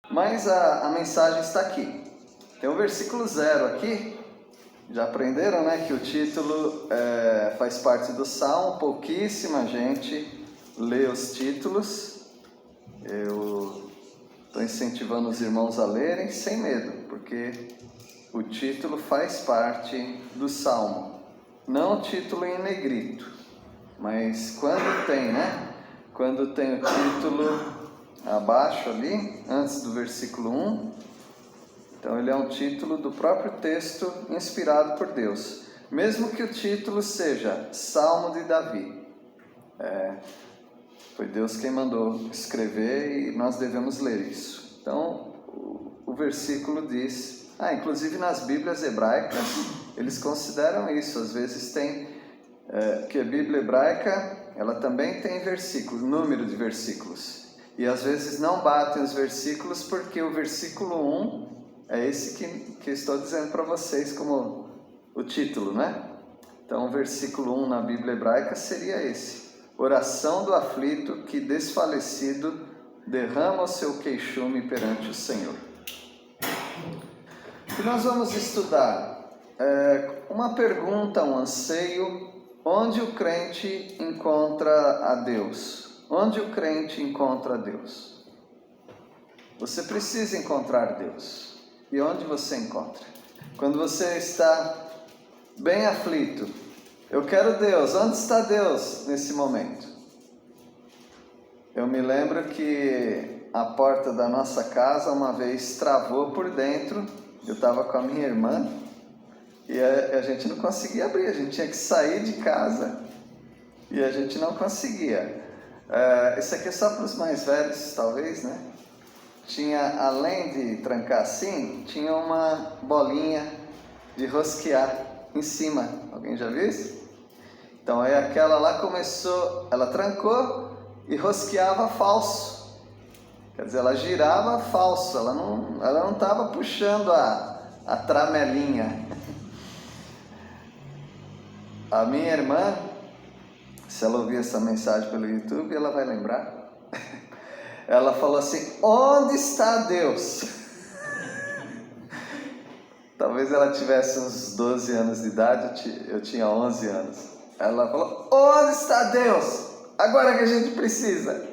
Mas a mensagem está aqui. Tem o versículo 0 aqui. Já aprenderam, né, que o título faz parte do Salmo. Pouquíssima gente lê os títulos. Eu estou incentivando os irmãos a lerem sem medo, porque o título faz parte do Salmo. Não o título em negrito, mas quando tem, né? Quando tem o título abaixo ali, antes do versículo 1, então ele é um título do próprio texto inspirado por Deus. Mesmo que o título seja Salmo de Davi. Foi Deus quem mandou escrever e nós devemos ler isso. Então, o versículo diz... inclusive nas Bíblias hebraicas, eles consideram isso. Às vezes tem... que a Bíblia hebraica, ela também tem versículos, número de versículos. E às vezes não batem os versículos porque o versículo 1 é esse que eu estou dizendo para vocês como o título, né? Então o versículo 1 na Bíblia hebraica seria esse: oração do aflito que desfalecido derrama o seu queixume perante o Senhor. O que nós vamos estudar? Uma pergunta, um anseio: onde o crente encontra a Deus? Onde o crente encontra a Deus? Você precisa encontrar Deus. E onde você encontra? Quando você está bem aflito, eu quero Deus. Onde está Deus nesse momento? Eu me lembro que a porta da nossa casa uma vez travou por dentro. Eu estava com a minha irmã e a gente não conseguia abrir. A gente tinha que sair de casa e a gente não conseguia. Isso aqui é só para os mais velhos, talvez, né? Tinha, além de trancar assim, tinha uma bolinha de rosquear em cima. Alguém já viu isso? Então aí aquela lá começou, ela trancou e rosqueava falso. Quer dizer, ela girava falso, ela não estava puxando a tramelinha. A minha irmã, se ela ouvir essa mensagem pelo YouTube, ela vai lembrar. Ela falou assim: onde está Deus? Talvez ela tivesse uns 12 anos de idade, eu tinha 11 anos. Ela falou: onde está Deus? Agora que a gente precisa.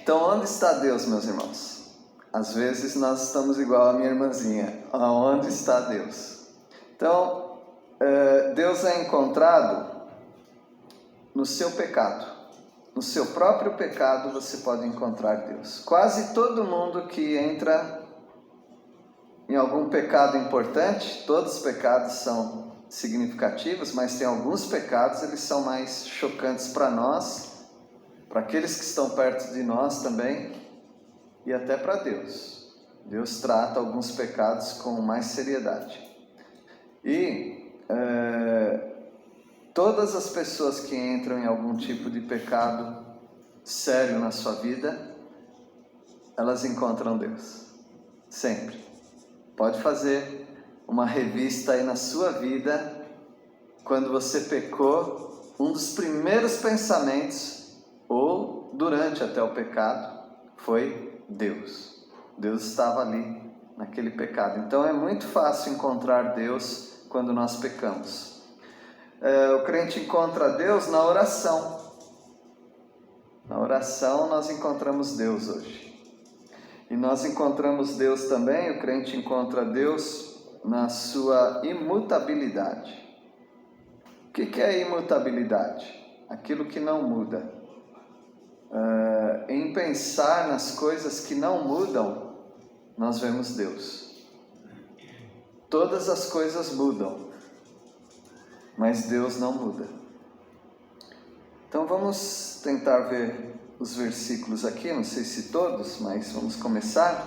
Então, onde está Deus, meus irmãos? Às vezes nós estamos igual a minha irmãzinha. Onde está Deus? Então, Deus é encontrado no seu pecado. No seu próprio pecado você pode encontrar Deus. Quase todo mundo que entra em algum pecado importante, todos os pecados são significativos, mas tem alguns pecados, eles são mais chocantes para nós, para aqueles que estão perto de nós também, e até para Deus. Deus trata alguns pecados com mais seriedade. E todas as pessoas que entram em algum tipo de pecado sério na sua vida, elas encontram Deus. Sempre. Pode fazer uma revista aí na sua vida. Quando você pecou, um dos primeiros pensamentos, ou durante até o pecado, foi Deus. Deus estava ali naquele pecado. Então é muito fácil encontrar Deus quando nós pecamos. O crente encontra Deus na oração. Na oração nós encontramos Deus hoje. E nós encontramos Deus também, o crente encontra Deus na sua imutabilidade. O que é imutabilidade? Aquilo que não muda. Em pensar nas coisas que não mudam, nós vemos Deus. Todas as coisas mudam, mas Deus não muda. Então vamos tentar ver os versículos aqui, não sei se todos, mas vamos começar.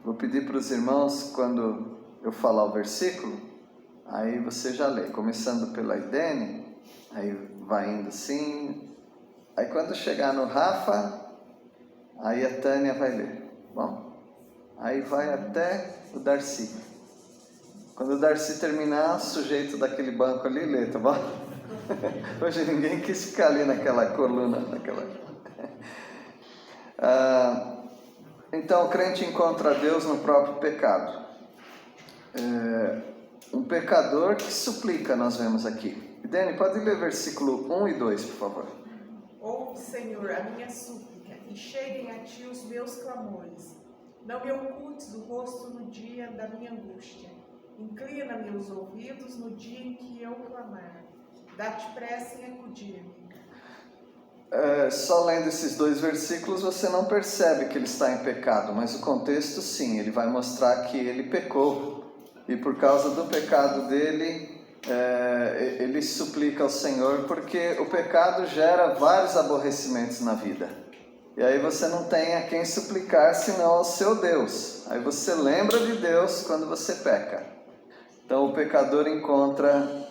Vou pedir para os irmãos, quando eu falar o versículo, aí você já lê, começando pela Idene, aí vai indo assim, aí quando chegar no Rafa, aí a Tânia vai ler, bom? Aí vai até o Darcy. Quando o Darcy terminar, o sujeito daquele banco ali lê, tá bom? Hoje ninguém quis ficar ali naquela coluna, Então o crente encontra Deus no próprio pecado. Um pecador que suplica, nós vemos aqui. Dani, pode ler versículo 1 e 2, por favor. Ouve, Senhor, a minha súplica, e cheguem a ti os meus clamores. Não me ocultes o rosto no dia da minha angústia. Inclina-me os ouvidos no dia em que eu clamar. Dá-te pressa em acudir-me. Só lendo esses 2 versículos você não percebe que ele está em pecado, mas o contexto sim, ele vai mostrar que ele pecou. E por causa do pecado dele, ele suplica ao Senhor, porque o pecado gera vários aborrecimentos na vida. E aí você não tem a quem suplicar senão ao seu Deus. Aí você lembra de Deus quando você peca. Então o pecador encontra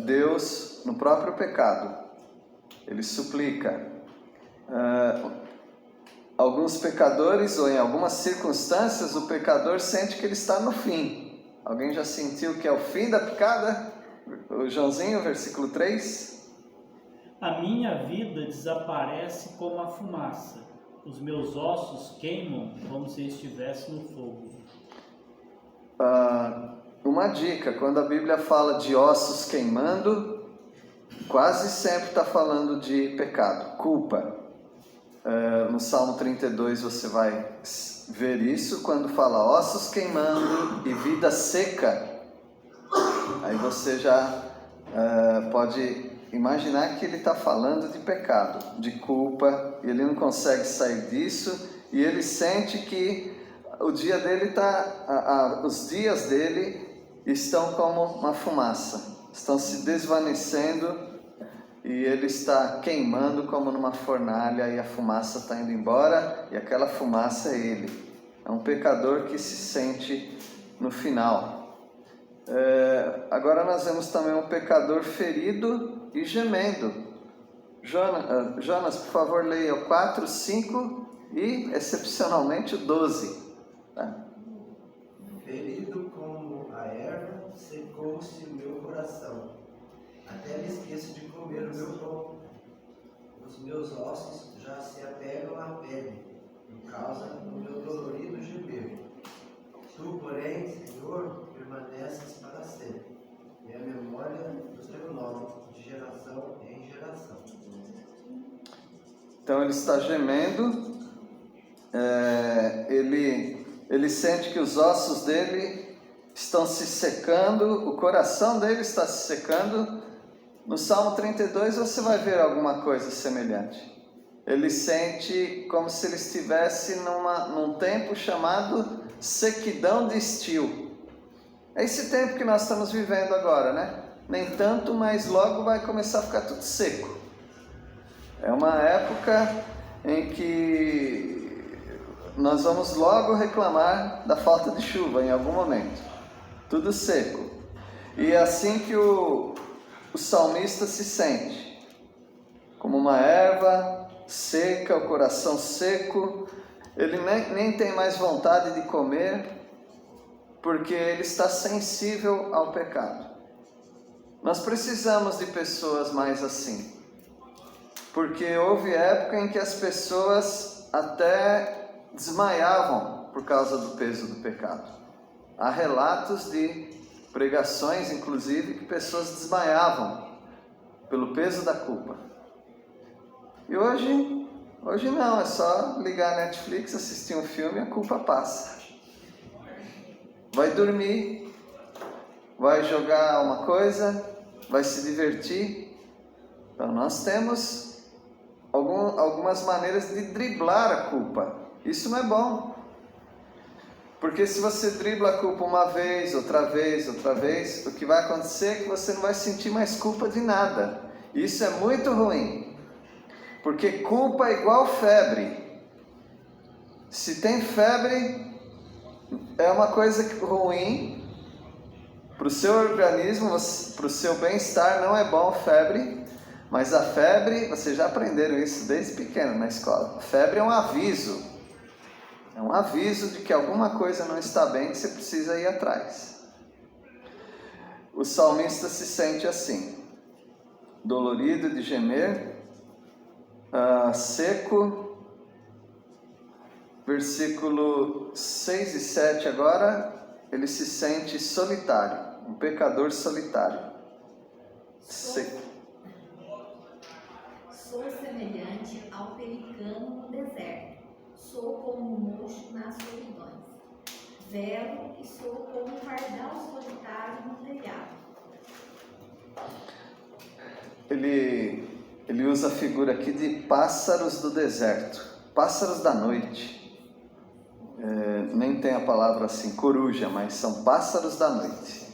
Deus no próprio pecado. Ele suplica. Alguns pecadores, ou em algumas circunstâncias, o pecador sente que ele está no fim. Alguém já sentiu que é o fim da picada? O Joãozinho, versículo 3. A minha vida desaparece como a fumaça. Os meus ossos queimam como se estivesse no fogo. Uma dica, quando a Bíblia fala de ossos queimando, quase sempre está falando de pecado, culpa. No Salmo 32 você vai ver isso, quando fala ossos queimando e vida seca. Aí você já pode imaginar que ele está falando de pecado, de culpa, e ele não consegue sair disso, e ele sente que o dia dele os dias dele estão como uma fumaça, estão se desvanecendo, e ele está queimando como numa fornalha, e a fumaça está indo embora, e aquela fumaça é ele. É um pecador que se sente no final. Agora nós vemos também um pecador ferido e gemendo. Jonas, por favor, leia o 4, 5 e, excepcionalmente, o 12. Tá? Ferido como a erva, secou-se o meu coração. Até me esqueço de comer o meu pão. Os meus ossos já se apegam à pele, por causa do meu dolorido gemer. Tu, porém, Senhor, permaneces para sempre, e a memória do teu nome, de geração em geração. Então ele está gemendo, ele sente que os ossos dele estão se secando, o coração dele está se secando. No Salmo 32 você vai ver alguma coisa semelhante. Ele sente como se ele estivesse num tempo chamado sequidão de estio. É esse tempo que nós estamos vivendo agora, né? Nem tanto, mas logo vai começar a ficar tudo seco. É uma época em que nós vamos logo reclamar da falta de chuva em algum momento. Tudo seco. E é assim que o salmista se sente, como uma erva seca, o coração seco. Ele nem tem mais vontade de comer, porque ele está sensível ao pecado. Nós precisamos de pessoas mais assim, porque houve época em que as pessoas até desmaiavam por causa do peso do pecado. Há relatos de pregações, inclusive, que pessoas desmaiavam pelo peso da culpa. E hoje não, é só ligar a Netflix, assistir um filme e a culpa passa. Vai dormir, vai jogar uma coisa, vai se divertir. Então nós temos algumas maneiras de driblar a culpa. Isso não é bom. Porque se você dribla a culpa uma vez, outra vez, o que vai acontecer é que você não vai sentir mais culpa de nada. Isso é muito ruim. Porque culpa é igual febre. Se tem febre, é uma coisa ruim para o seu organismo, para o seu bem-estar. Não é bom febre, mas a febre, vocês já aprenderam isso desde pequeno na escola. A febre é um aviso. É um aviso de que alguma coisa não está bem, que você precisa ir atrás. O salmista se sente assim, dolorido de gemer, seco, Versículo 6 e 7 agora, ele se sente solitário, um pecador solitário. Sou semelhante ao pelicano no deserto. Sou como um mocho nas solidões. Velo e sou como um pardal solitário no telhado. Ele usa a figura aqui de pássaros do deserto, pássaros da noite. Nem tem a palavra assim, coruja, mas são pássaros da noite.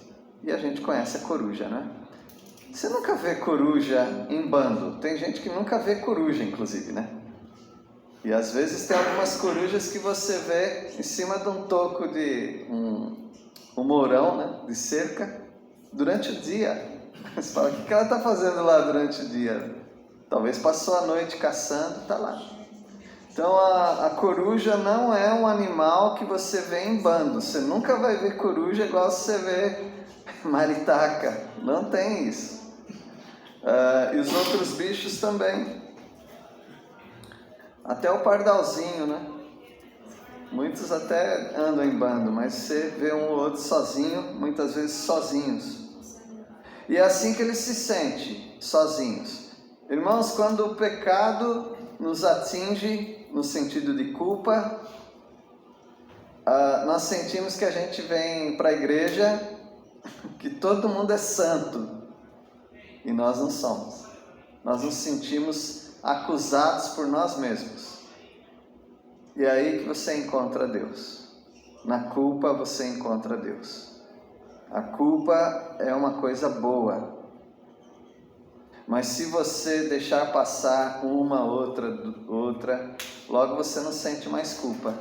E a gente conhece a coruja, né? Você nunca vê coruja em bando. Tem gente que nunca vê coruja, inclusive, né? E às vezes tem algumas corujas que você vê em cima de um toco de um mourão, né? De cerca, durante o dia. Você fala, o que ela está fazendo lá durante o dia? Talvez passou a noite caçando, está lá. Então a coruja não é um animal que você vê em bando. Você nunca vai ver coruja igual você vê maritaca. Não tem isso. E os outros bichos também. Até o pardalzinho, né? Muitos até andam em bando, mas você vê um ou outro sozinho, muitas vezes sozinhos. E é assim que ele se sente, sozinhos. Irmãos, quando o pecado nos atinge no sentido de culpa, nós sentimos que a gente vem para a igreja, que todo mundo é santo, e nós não somos. Nós nos sentimos acusados por nós mesmos. E é aí que você encontra Deus. Na culpa você encontra Deus. A culpa é uma coisa boa. Mas se você deixar passar uma, outra, logo você não sente mais culpa.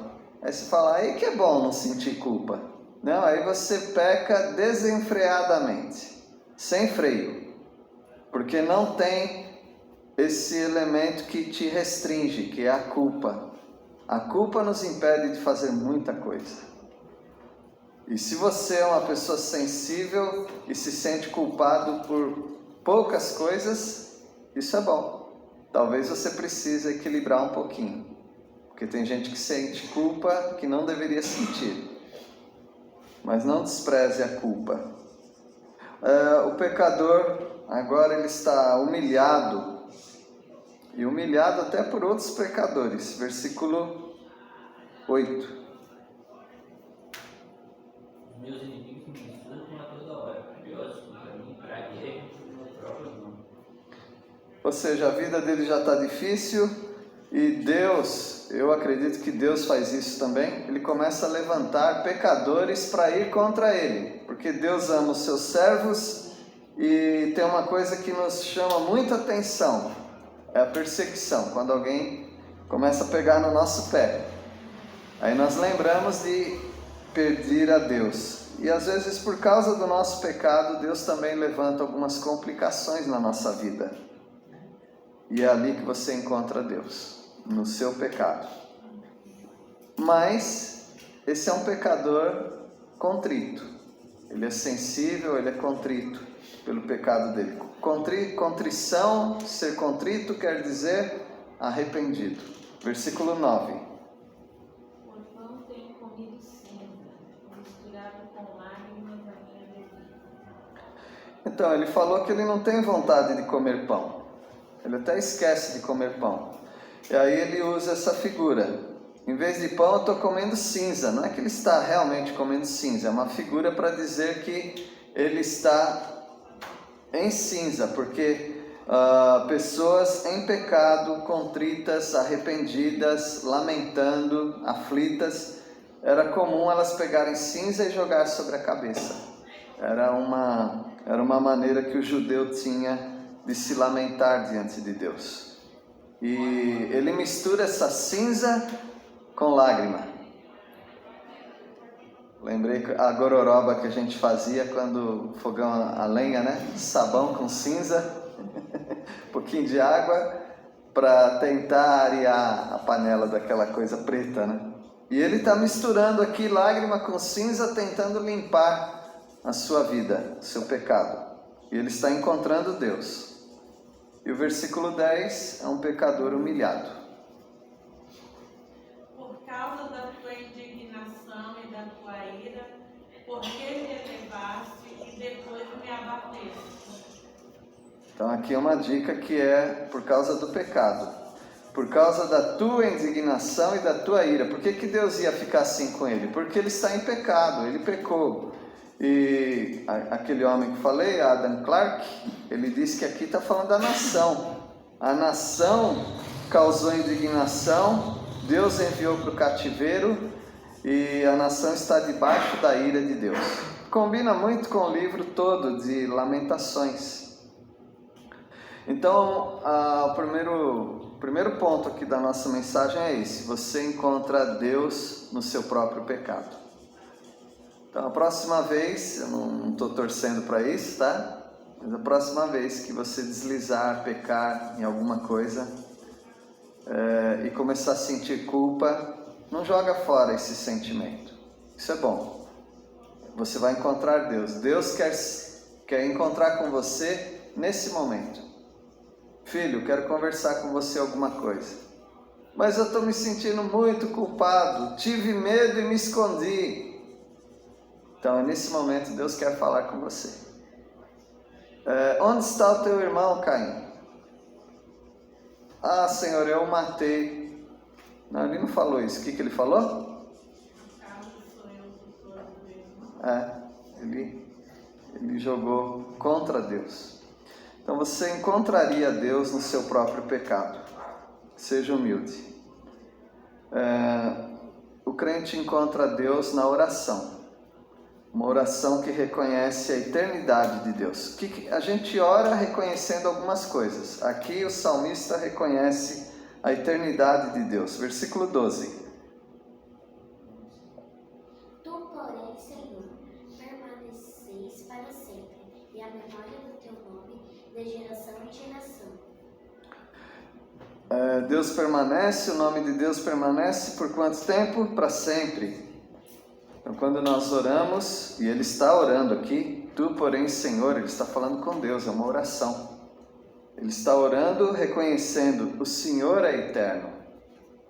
Aí você fala, aí que é bom não sentir culpa. Não, aí você peca desenfreadamente, sem freio. Porque não tem esse elemento que te restringe, que é a culpa. A culpa nos impede de fazer muita coisa. E se você é uma pessoa sensível e se sente culpado por poucas coisas, isso é bom. Talvez você precise equilibrar um pouquinho. Porque tem gente que sente culpa que não deveria sentir. Mas não despreze a culpa. O pecador, agora ele está humilhado. E humilhado até por outros pecadores. Versículo 8. Meus inimigos me insultam a toda hora, furiosos contra mim, praguejam sobre o meu próprio nome. Ou seja, a vida dele já está difícil e Deus, eu acredito que Deus faz isso também, ele começa a levantar pecadores para ir contra ele, porque Deus ama os seus servos e tem uma coisa que nos chama muita atenção, é a perseguição, quando alguém começa a pegar no nosso pé. Aí nós lembramos de pedir a Deus. E às vezes por causa do nosso pecado, Deus também levanta algumas complicações na nossa vida. E é ali que você encontra Deus, no seu pecado. Mas esse é um pecador contrito. Ele é sensível, ele é contrito pelo pecado dele. Contrição, ser contrito quer dizer arrependido. Versículo 9. Então, ele falou que ele não tem vontade de comer pão. Ele até esquece de comer pão. E aí ele usa essa figura. Em vez de pão, eu estou comendo cinza. Não é que ele está realmente comendo cinza. É uma figura para dizer que ele está em cinza. Porque pessoas em pecado, contritas, arrependidas, lamentando, aflitas, era comum elas pegarem cinza e jogar sobre a cabeça. Era uma maneira que o judeu tinha de se lamentar diante de Deus. E ele mistura essa cinza com lágrima. Lembrei a gororoba que a gente fazia quando fogão a lenha, né? Sabão com cinza, um pouquinho de água, para tentar arear a panela daquela coisa preta, né? E ele está misturando aqui lágrima com cinza, tentando limpar a sua vida, o seu pecado. E ele está encontrando Deus. E o versículo 10 é um pecador humilhado. Por causa Então aqui é uma dica que é por causa do pecado, por causa da tua indignação e da tua ira. Por que Deus ia ficar assim com ele? Porque ele está em pecado, ele pecou. E aquele homem que falei, Adam Clarke, ele disse que aqui está falando da nação. A nação causou indignação, Deus enviou para o cativeiro e a nação está debaixo da ira de Deus. Combina muito com o livro todo de Lamentações. Então, o primeiro ponto aqui da nossa mensagem é esse: você encontra Deus no seu próprio pecado. Então, a próxima vez, eu não estou torcendo para isso, tá? Mas a próxima vez que você deslizar, pecar em alguma coisa e começar a sentir culpa, não joga fora esse sentimento. Isso é bom. Você vai encontrar Deus. Deus quer encontrar com você nesse momento. Filho, quero conversar com você alguma coisa. Mas eu estou me sentindo muito culpado. Tive medo e me escondi. Então é nesse momento Deus quer falar com você. Onde está o teu irmão, Caim? Ah, Senhor, eu o matei. Não, ele não falou isso. O que ele falou? Ele jogou contra Deus. Então você encontraria Deus no seu próprio pecado. Seja humilde. O crente encontra Deus na oração. Uma oração que reconhece a eternidade de Deus. A gente ora reconhecendo algumas coisas. Aqui o salmista reconhece a eternidade de Deus. Versículo 12. Tu, porém, Senhor, permaneceis para sempre, e a memória do teu nome de geração em geração. Deus permanece, o nome de Deus permanece por quanto tempo? Para sempre. Então, quando nós oramos, e Ele está orando aqui, tu, porém, Senhor, Ele está falando com Deus, é uma oração. Ele está orando, reconhecendo, o Senhor é eterno.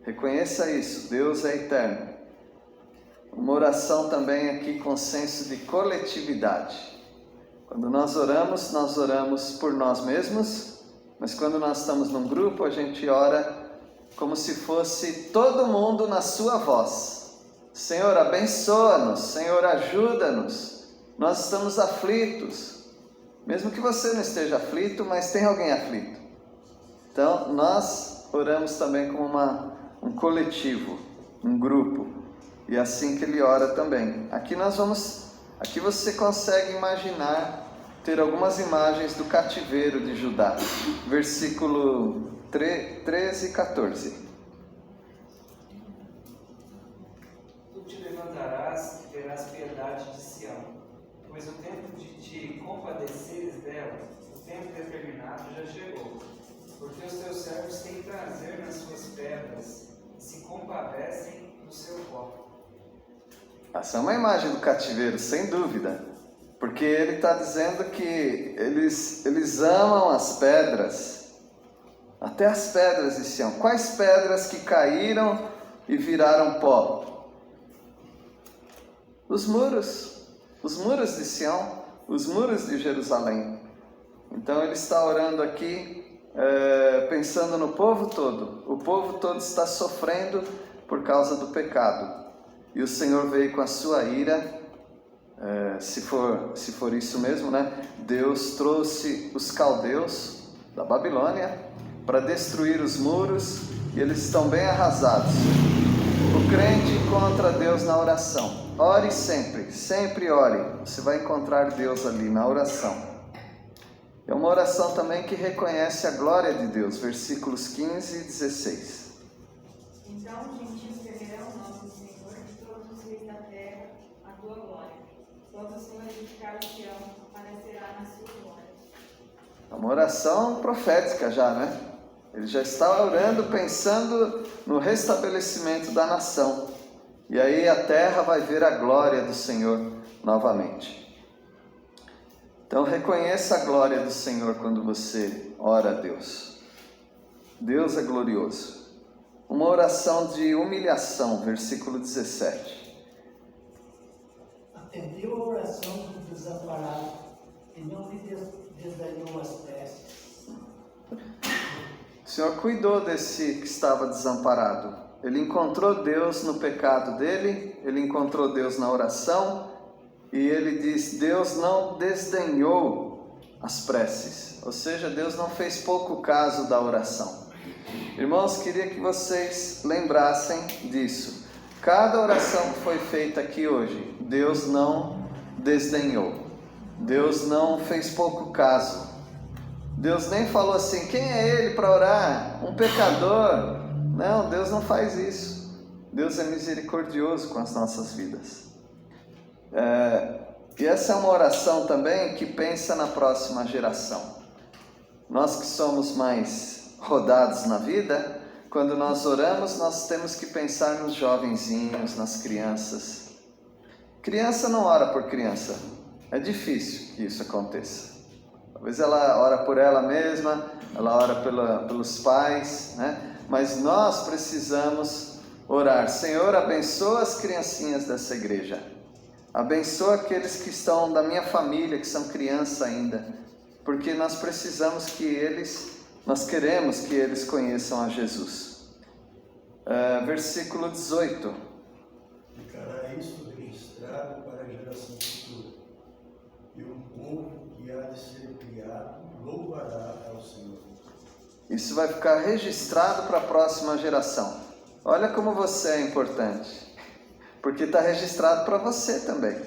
Reconheça isso, Deus é eterno. Uma oração também aqui com senso de coletividade. Quando nós oramos por nós mesmos, mas quando nós estamos num grupo, a gente ora como se fosse todo mundo na sua voz. Senhor, abençoa-nos, Senhor, ajuda-nos, nós estamos aflitos. Mesmo que você não esteja aflito, mas tem alguém aflito. Então, nós oramos também como um coletivo, um grupo. E é assim que ele ora também. Aqui você consegue imaginar, ter algumas imagens do cativeiro de Judá. Versículo 13 e 14. Tu te levantarás e terás piedade de Sião, pois o tempo de te compadeceres dela, o tempo determinado já chegou. Porque os teus servos têm prazer nas suas pedras e se compadecem do seu pó. Essa é uma imagem do cativeiro, sem dúvida. Porque ele está dizendo que eles amam as pedras, até as pedras de Sião. Quais pedras que caíram e viraram pó? Os muros de Sião, os muros de Jerusalém. Então ele está orando aqui, pensando no povo todo. O povo todo está sofrendo por causa do pecado. E o Senhor veio com a sua ira, se for isso mesmo, né? Deus trouxe os caldeus da Babilônia para destruir os muros e eles estão bem arrasados. O crente encontra Deus na oração. Ore sempre, sempre ore. Você vai encontrar Deus ali na oração. É uma oração também que reconhece a glória de Deus, versículos 15 e 16. Então os gentios temerão o nome do Senhor e todos os reis da terra a tua glória. Quando o Senhor edificar o Sião, aparecerá na sua glória. É uma oração profética já, né? Ele já está orando pensando no restabelecimento da nação. E aí a terra vai ver a glória do Senhor novamente. Então reconheça a glória do Senhor quando você ora a Deus. Deus é glorioso. Uma oração de humilhação, versículo 17. Atendeu a oração do desamparado e não lhe desdenhou as preces. Senhor cuidou desse que estava desamparado. Ele encontrou Deus no pecado dele, ele encontrou Deus na oração, e ele diz: Deus não desdenhou as preces, ou seja, Deus não fez pouco caso da oração. Irmãos, queria que vocês lembrassem disso. Cada oração que foi feita aqui hoje, Deus não desdenhou, Deus não fez pouco caso. Deus nem falou assim: quem é ele para orar? Um pecador? Não, Deus não faz isso. Deus é misericordioso com as nossas vidas. E essa é uma oração também que pensa na próxima geração. Nós que somos mais rodados na vida, quando nós oramos, nós temos que pensar nos jovenzinhos, nas crianças. Criança não ora por criança. É difícil que isso aconteça. Talvez ela ora por ela mesma, ela ora pelos pais, né? Mas nós precisamos orar. Senhor, abençoa as criancinhas dessa igreja. Abençoa aqueles que estão da minha família, que são criança ainda. Porque nós precisamos nós queremos que eles conheçam a Jesus. Versículo 18. Ficará isso registrado para a geração futura. E um povo que há de ser criado louvará ao Senhor. Isso vai ficar registrado para a próxima geração. Olha como você é importante, porque está registrado para você também.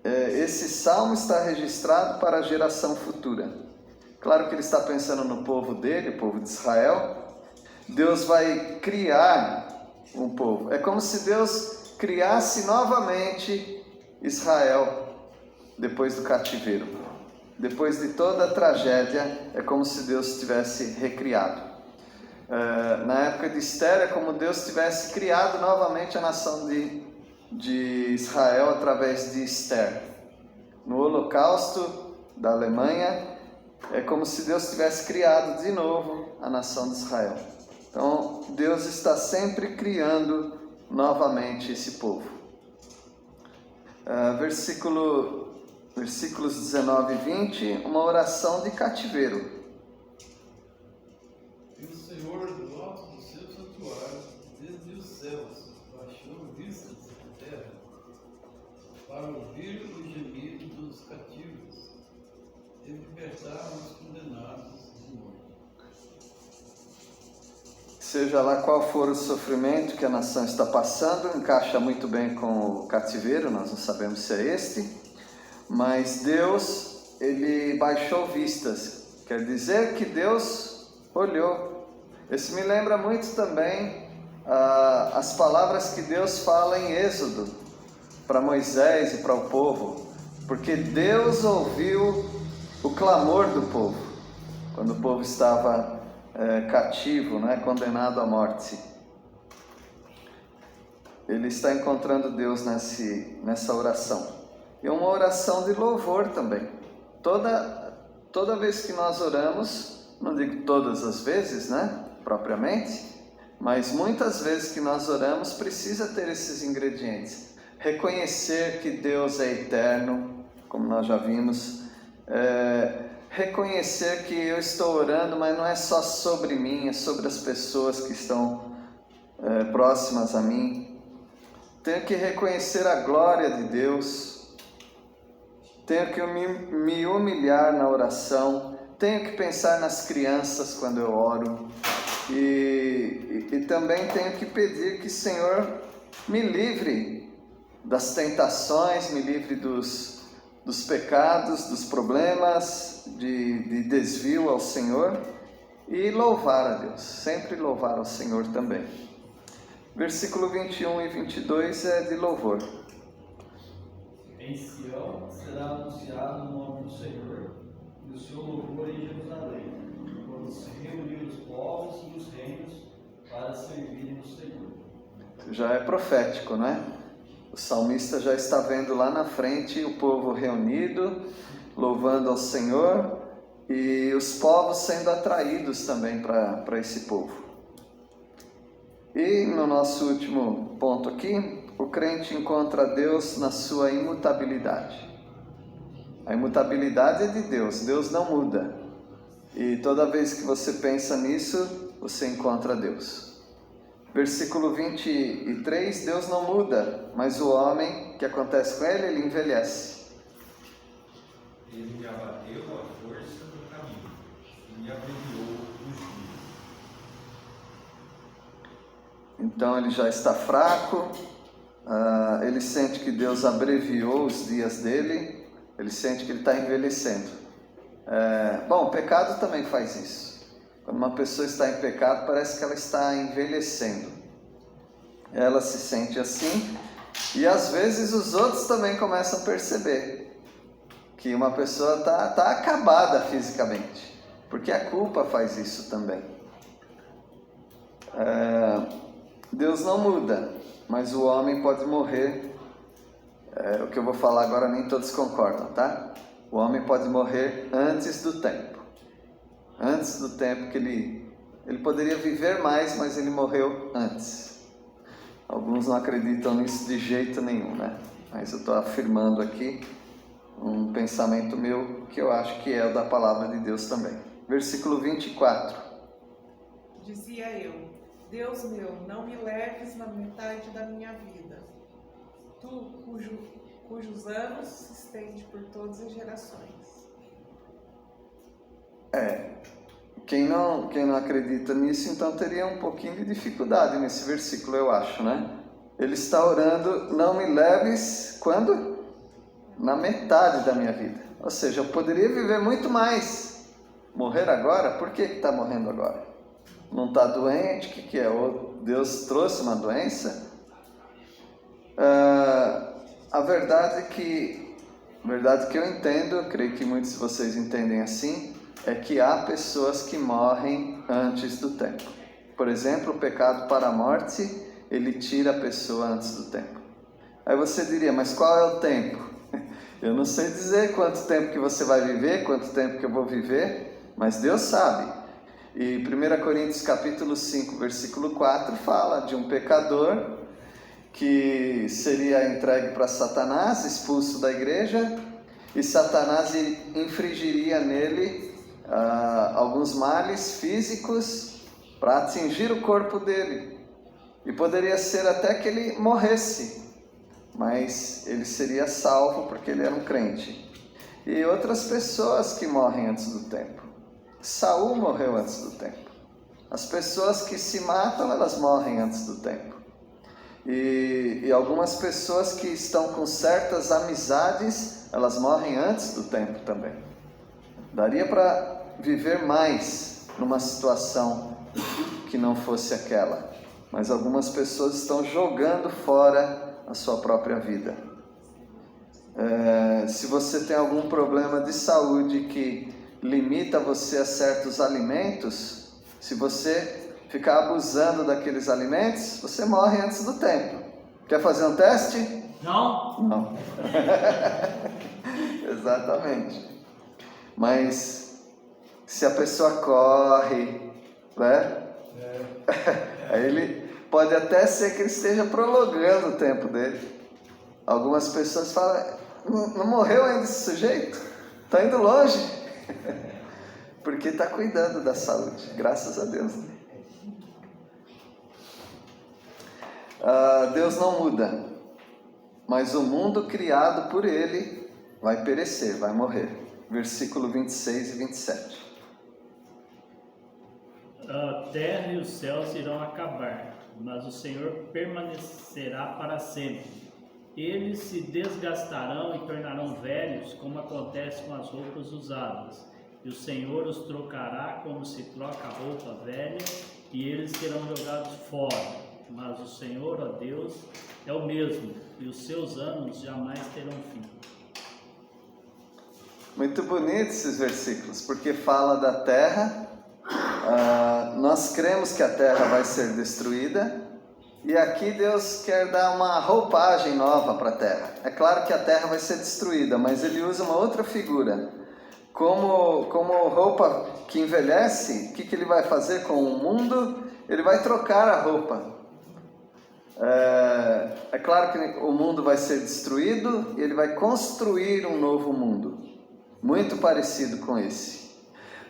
Esse salmo está registrado para a geração futura. Claro que ele está pensando no povo dele, o povo de Israel. Deus vai criar um povo. É como se Deus criasse novamente Israel depois do cativeiro. Depois de toda a tragédia, é como se Deus tivesse recriado. Na época de Esther, é como Deus tivesse criado novamente a nação de Israel através de Esther. No Holocausto da Alemanha, é como se Deus tivesse criado de novo a nação de Israel. Então, Deus está sempre criando novamente esse povo. Versículos 19 e 20, uma oração de cativeiro. E o Senhor, do alto do seu santuário, desde os céus, baixou vistas da terra, para ouvir o gemido dos cativos e libertar os condenados de morte. Seja lá qual for o sofrimento que a nação está passando, encaixa muito bem com o cativeiro, nós não sabemos se é este. Mas Deus, ele baixou vistas, quer dizer que Deus olhou. Isso me lembra muito também as palavras que Deus fala em Êxodo, para Moisés e para o povo, porque Deus ouviu o clamor do povo, quando o povo estava cativo, né, condenado à morte. Ele está encontrando Deus nessa oração. E uma oração de louvor também. Toda vez que nós oramos, não digo todas as vezes, né, propriamente, mas muitas vezes que nós oramos, precisa ter esses ingredientes. Reconhecer que Deus é eterno, como nós já vimos. Reconhecer que eu estou orando, mas não é só sobre mim, é sobre as pessoas que estão próximas a mim. Tenho que reconhecer a glória de Deus. Tenho que me humilhar na oração, tenho que pensar nas crianças quando eu oro e também tenho que pedir que o Senhor me livre das tentações, me livre dos pecados, dos problemas, de desvio ao Senhor e louvar a Deus, sempre louvar ao Senhor também. Versículo 21 e 22 é de louvor. Em Sião será anunciado o nome do Senhor e o seu louvor em Jerusalém, quando se reunir os povos e os reinos para servirem o Senhor. Já é profético, não é? O salmista já está vendo lá na frente o povo reunido, louvando ao Senhor, e os povos sendo atraídos também para esse povo. E no nosso último ponto aqui, o crente encontra Deus na sua imutabilidade. A imutabilidade é de Deus, Deus não muda. E toda vez que você pensa nisso, você encontra Deus. Versículo 23, Deus não muda, mas o homem, o que acontece com ele? Ele envelhece. Ele me abateu a força do caminho e me abreviou os dias. Então ele já está fraco, ele sente que Deus abreviou os dias dele, ele sente que ele está envelhecendo. Bom, o pecado também faz isso. Quando uma pessoa está em pecado, parece que ela está envelhecendo. Ela se sente assim, e às vezes os outros também começam a perceber que uma pessoa está acabada fisicamente, porque a culpa faz isso também. Deus não muda, mas o homem pode morrer. O que eu vou falar agora nem todos concordam, tá? O homem pode morrer antes do tempo. Antes do tempo que ele poderia viver mais, mas ele morreu antes. Alguns não acreditam nisso de jeito nenhum, né? Mas eu estou afirmando aqui um pensamento meu que eu acho que é o da palavra de Deus também. Versículo 24. Dizia eu: Deus meu, não me leves na metade da minha vida. Tu, cujos anos se estende por todas as gerações. Quem não acredita nisso, então teria um pouquinho de dificuldade nesse versículo, eu acho, né? Ele está orando, não me leves, quando? Na metade da minha vida. Ou seja, eu poderia viver muito mais. Morrer agora? Por que está morrendo agora? Não está doente? O que é? Ou Deus trouxe uma doença? A verdade que eu entendo, eu creio que muitos de vocês entendem assim, é que há pessoas que morrem antes do tempo. Por exemplo, o pecado para a morte, ele tira a pessoa antes do tempo. Aí você diria, mas qual é o tempo? Eu não sei dizer quanto tempo que você vai viver, quanto tempo que eu vou viver, mas Deus sabe. E 1 Coríntios capítulo 5, versículo 4, fala de um pecador que seria entregue para Satanás, expulso da igreja, e Satanás infligiria nele alguns males físicos para atingir o corpo dele. E poderia ser até que ele morresse, mas ele seria salvo porque ele era um crente. E outras pessoas que morrem antes do tempo. Saul morreu antes do tempo. As pessoas que se matam, elas morrem antes do tempo. E algumas pessoas que estão com certas amizades, elas morrem antes do tempo também. Daria para viver mais numa situação que não fosse aquela. Mas algumas pessoas estão jogando fora a sua própria vida. Se você tem algum problema de saúde que limita você a certos alimentos, se você ficar abusando daqueles alimentos, você morre antes do tempo. Quer fazer um teste? Não. Não. Exatamente. Mas se a pessoa corre, né? Aí ele pode até ser que ele esteja prolongando o tempo dele. Algumas pessoas falam, não morreu ainda esse sujeito? Está indo longe. Porque está cuidando da saúde, graças a Deus. Deus não muda, mas o mundo criado por Ele vai perecer, vai morrer. Versículo 26 e 27. A terra e os céus irão acabar, mas o Senhor permanecerá para sempre. Eles se desgastarão e tornarão velhos, como acontece com as roupas usadas. E o Senhor os trocará como se troca a roupa velha, e eles serão jogados fora. Mas o Senhor, ó Deus, é o mesmo, e os seus anos jamais terão fim. Muito bonito esses versículos, porque fala da terra. Nós cremos que a terra vai ser destruída, e aqui Deus quer dar uma roupagem nova para a terra. É claro que a terra vai ser destruída, mas Ele usa uma outra figura. Como roupa que envelhece, o que Ele vai fazer com o mundo? Ele vai trocar a roupa. É claro que o mundo vai ser destruído e Ele vai construir um novo mundo, muito parecido com esse.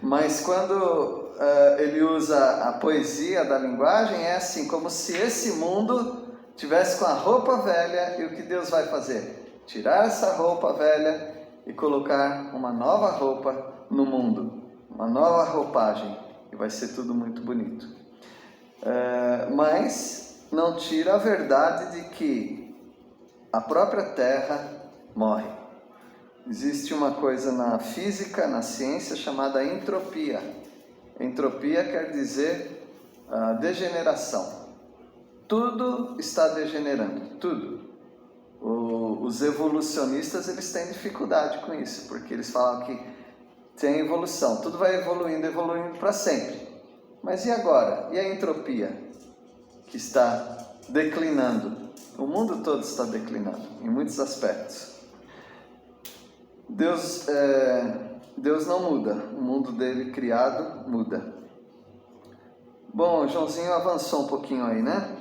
Mas quando ele usa a poesia da linguagem, é assim, como se esse mundo tivesse com a roupa velha, e o que Deus vai fazer? Tirar essa roupa velha e colocar uma nova roupa no mundo, uma nova roupagem, e vai ser tudo muito bonito. Mas não tira a verdade de que a própria Terra morre. Existe uma coisa na física, na ciência, chamada entropia. Entropia quer dizer degeneração. Tudo está degenerando, tudo. Os evolucionistas, eles têm dificuldade com isso, porque eles falam que tem evolução, tudo vai evoluindo para sempre. Mas e agora? E a entropia que está declinando? O mundo todo está declinando, em muitos aspectos. Deus não muda, o mundo dele criado muda. Bom, o Joãozinho avançou um pouquinho aí, né?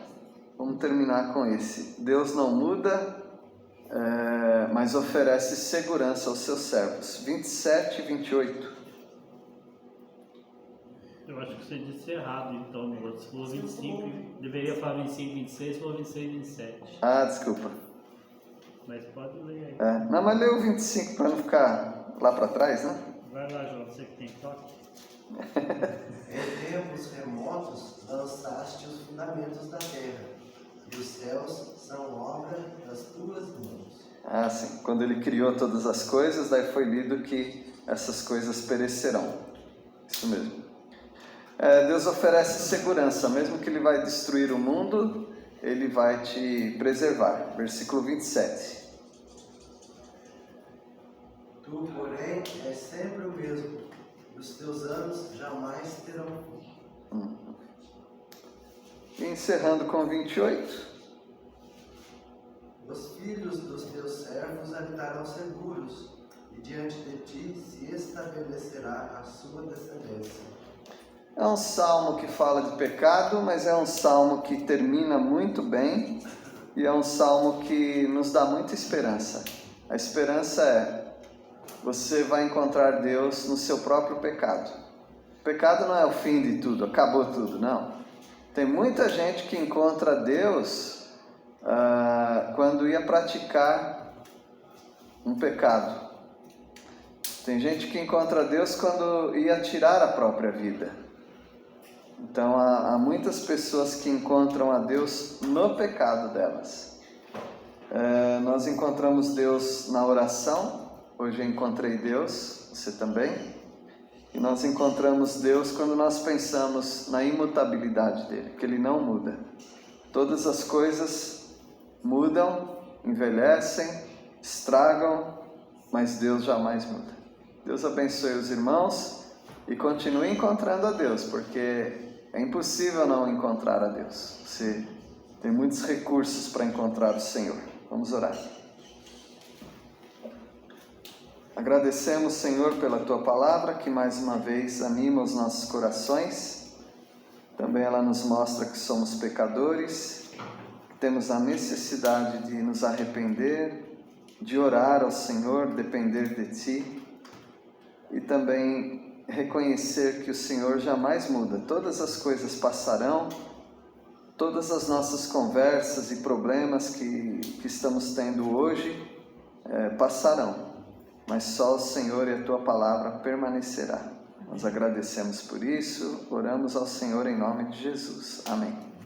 Vamos terminar com esse. Deus não muda, mas oferece segurança aos seus servos. 27 e 28. Eu acho que você disse errado, então, você falou 25, deveria falar 25, 26, falou 26, 27. Ah, desculpa. Mas pode ler aí. Não, mas lê o 25 para não ficar lá para trás, né? Vai lá, João, você que tem toque. Em tempos remotos lançaste os fundamentos da terra, e os céus são obra das tuas mãos. Ah, sim. Quando ele criou todas as coisas, daí foi lido que essas coisas perecerão. Isso mesmo. Deus oferece segurança, mesmo que ele vai destruir o mundo, ele vai te preservar. Versículo 27. Tu, porém, és sempre o mesmo, e os teus anos jamais terão fim. E encerrando com 28. Os filhos dos teus servos habitarão seguros, e diante de ti se estabelecerá a sua descendência. É um salmo que fala de pecado, mas é um salmo que termina muito bem e é um salmo que nos dá muita esperança. A esperança é: você vai encontrar Deus no seu próprio pecado. O pecado não é o fim de tudo, acabou tudo, não. Tem muita gente que encontra Deus quando ia praticar um pecado. Tem gente que encontra Deus quando ia tirar a própria vida. Então há muitas pessoas que encontram a Deus no pecado delas. Nós encontramos Deus na oração. Hoje eu encontrei Deus, você também. E nós encontramos Deus quando nós pensamos na imutabilidade dele, que ele não muda. Todas as coisas mudam, envelhecem, estragam, mas Deus jamais muda. Deus abençoe os irmãos e continue encontrando a Deus, porque é impossível não encontrar a Deus. Você tem muitos recursos para encontrar o Senhor. Vamos orar. Agradecemos, Senhor, pela Tua palavra, que mais uma vez anima os nossos corações. Também ela nos mostra que somos pecadores, que temos a necessidade de nos arrepender, de orar ao Senhor, depender de Ti, e também reconhecer que o Senhor jamais muda. Todas as coisas passarão, todas as nossas conversas e problemas que estamos tendo hoje passarão, mas só o Senhor e a Tua palavra permanecerá. Nós agradecemos por isso, oramos ao Senhor em nome de Jesus. Amém.